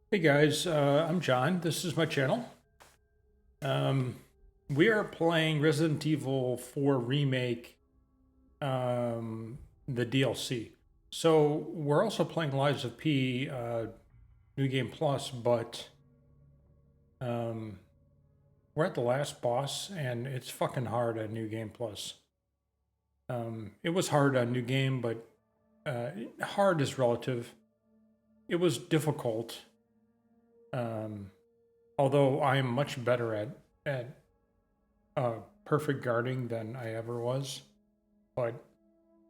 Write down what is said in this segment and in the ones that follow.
Hey guys, I'm John. This is my channel. Um, we are playing Resident Evil 4 Remake, the DLC. So we're also playing Lies of P, New Game Plus, but um, we're at the last boss, and it's fucking hard on New Game Plus. It was hard on New Game, but hard is relative. It was difficult, um, although I am much better at perfect guarding than I ever was, but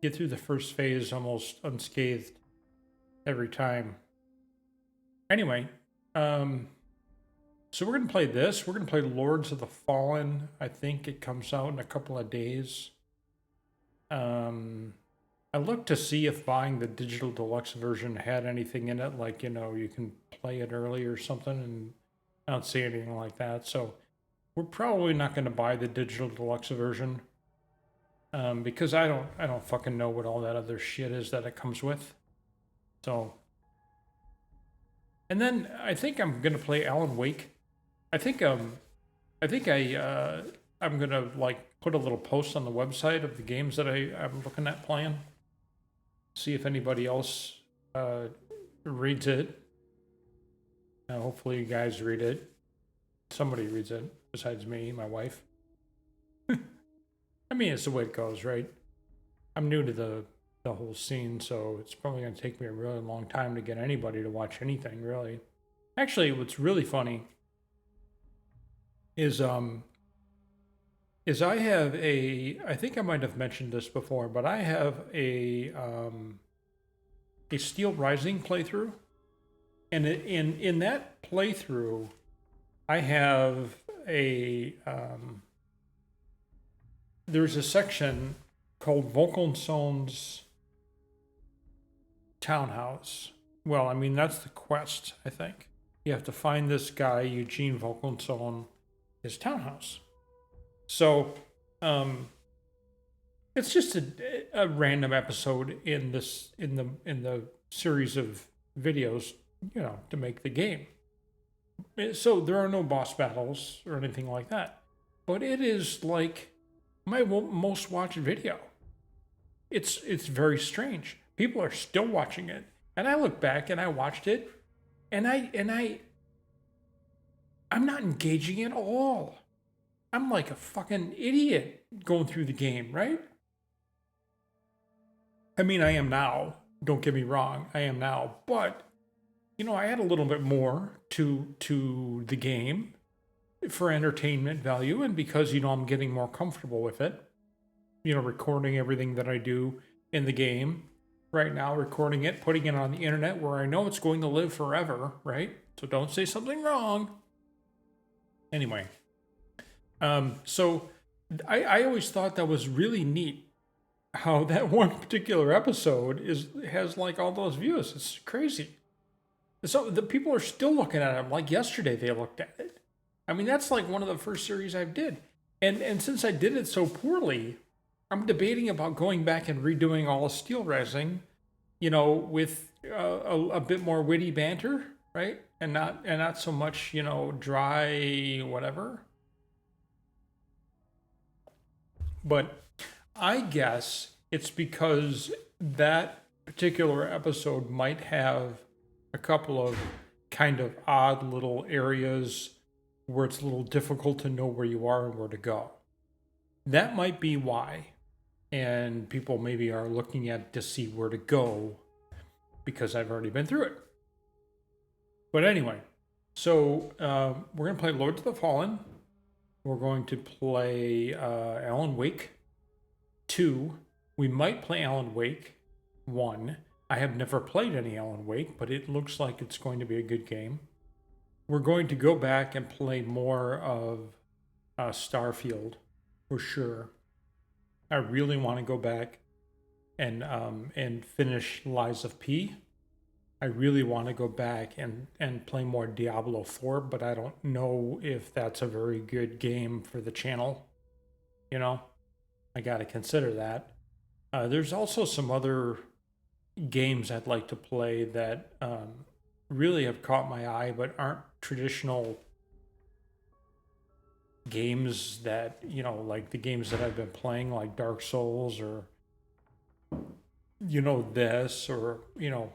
get through the first phase almost unscathed every time. Anyway, um, so we're gonna play this. We're gonna play Lords of the Fallen. I think it comes out in a couple of days. Um, I looked to see if buying the digital deluxe version had anything in it, like you can play it early or something, and I don't see anything like that. So we're probably not going to buy the digital deluxe version. Because I don't fucking know what all that other shit is that it comes with. So, and then I think I'm gonna play Alan Wake. I think I think I'm gonna like put a little post on the website of the games that I'm looking at playing. See if anybody else reads it. Hopefully you guys read it. Somebody reads it besides me, my wife. I mean, it's the way it goes, right? I'm new to the whole scene, so it's probably going to take me a really long time to get anybody to watch anything, really. Actually, what's really funny is I have I think I might have mentioned this before, but I have a Steel Rising playthrough, and in that playthrough, I have there's a section called Volkenson's townhouse. Well, I mean, that's the quest, I think. You have to find this guy, Eugene Volkenson, his townhouse. So, it's just a random episode in the series of videos, to make the game. So there are no boss battles or anything like that. But it is like my most watched video. It's very strange. People are still watching it, and I look back and I watched it, and I'm not engaging at all. I'm like a fucking idiot going through the game, right? I mean, I am now. Don't get me wrong, I am now, but I add a little bit more to the game for entertainment value, and because I'm getting more comfortable with it. Recording everything that I do in the game right now, recording it, putting it on the internet where I know it's going to live forever, right? So don't say something wrong. Anyway, so I always thought that was really neat how that one particular episode has like all those views. It's crazy. So the people are still looking at it. Like yesterday, they looked at it. I mean, that's like one of the first series I did, and since I did it so poorly, I'm debating about going back and redoing all of Steel Rising, with a bit more witty banter, right? And not so much, dry whatever. But I guess it's because that particular episode might have a couple of kind of odd little areas where it's a little difficult to know where you are and where to go. That might be why. And people maybe are looking at to see where to go because I've already been through it. But anyway, so we're going to play Lords of the Fallen. We're going to play Alan Wake 2. We might play Alan Wake 1. I have never played any Alan Wake, but it looks like it's going to be a good game. We're going to go back and play more of Starfield for sure. I really want to go back and finish Lies of P. I really want to go back and play more Diablo 4, but I don't know if that's a very good game for the channel. I got to consider that. There's also some other games I'd like to play that really have caught my eye, but aren't traditional games that, you know, like the games that I've been playing, like Dark Souls or, you know, this or, you know,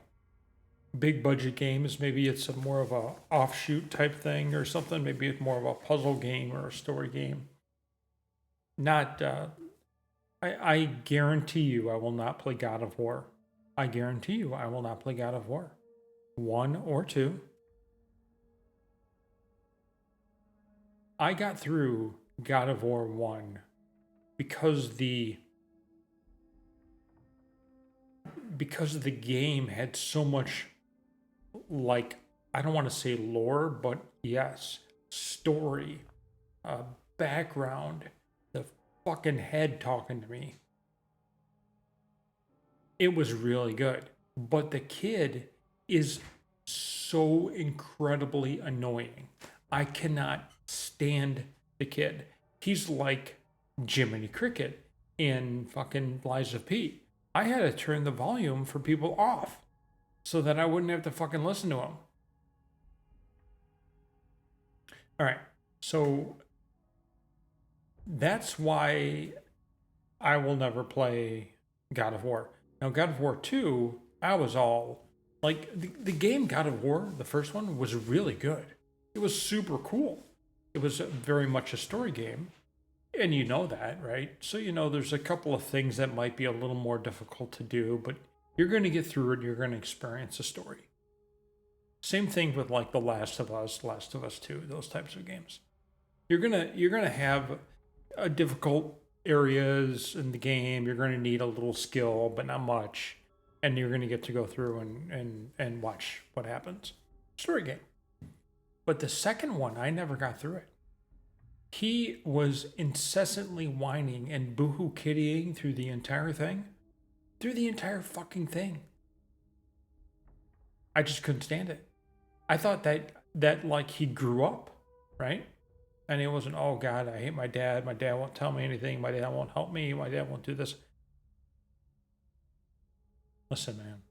big budget games. Maybe it's a more of a offshoot type thing or something. Maybe it's more of a puzzle game or a story game. Not, I guarantee you I will not play God of War. I guarantee you I will not play God of War. 1 or 2. I got through God of War 1 because the game had so much, like, I don't want to say lore, but yes, story, background, the fucking head talking to me. It was really good. But the kid is so incredibly annoying. I cannot stand the kid. He's like Jiminy Cricket in fucking Lies of P. I had to turn the volume for people off so that I wouldn't have to fucking listen to him. All right. So that's why I will never play God of War. Now, God of War 2, I was all like, the game God of War, the first one, was really good. It was super cool. It was very much a story game. And you know that, right? So, you know, there's a couple of things that might be a little more difficult to do, but you're going to get through it. You're going to experience a story. Same thing with like The Last of Us, Last of Us 2, those types of games. You're gonna have a difficult areas in the game. You're going to need a little skill, but not much, and you're going to get to go through and watch what happens. Story game. But the second one, I never got through it. He was incessantly whining and boohoo kittying through the entire thing. Through the entire fucking thing. I just couldn't stand it. I thought that like he grew up, right? And it wasn't, oh God, I hate my dad. My dad won't tell me anything. My dad won't help me. My dad won't do this. Listen, man.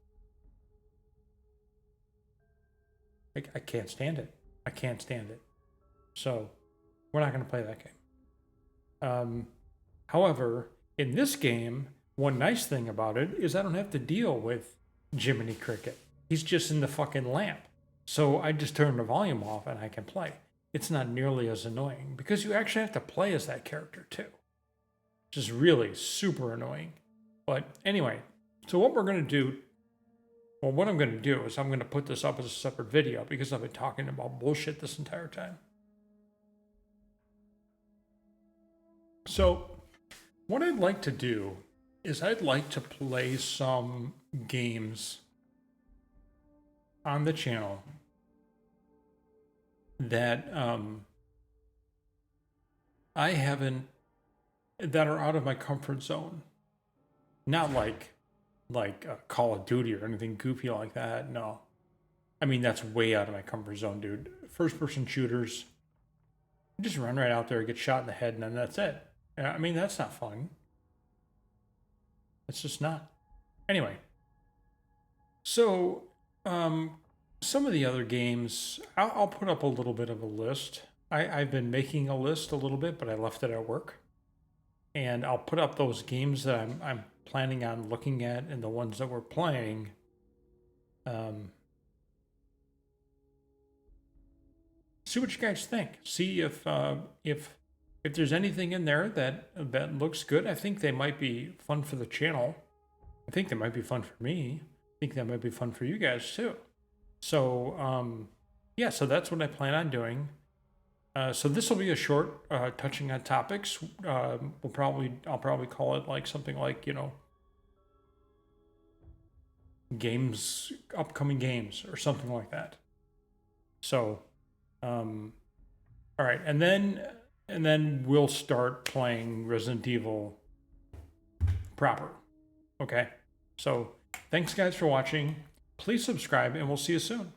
I can't stand it. I can't stand it. So we're not going to play that game. However, in this game, one nice thing about it is I don't have to deal with Jiminy Cricket. He's just in the fucking lamp. So I just turn the volume off and I can play. It's not nearly as annoying because you actually have to play as that character too. Which is really super annoying. But anyway, so what we're going to do, well, what I'm going to do is I'm going to put this up as a separate video because I've been talking about bullshit this entire time. So what I'd like to do is I'd like to play some games on the channel that I haven't, that are out of my comfort zone. Not like Call of Duty or anything goofy like that. No, I mean that's way out of my comfort zone, dude. First-person shooters, just run right out there, get shot in the head, and then that's it. I mean that's not fun. It's just not. Anyway, so some of the other games, I'll put up a little bit of a list. I've been making a list a little bit, but I left it at work. And I'll put up those games that I'm planning on looking at and the ones that we're playing. See what you guys think. See if there's anything in there that looks good. I think they might be fun for the channel. I think they might be fun for me. I think that might be fun for you guys too. So yeah, so that's what I plan on doing. So this will be a short touching on topics. I'll probably call it like something like, you know, games, upcoming games or something like that. So all right, and then we'll start playing Resident Evil proper. Okay, so thanks guys for watching. Please subscribe and we'll see you soon.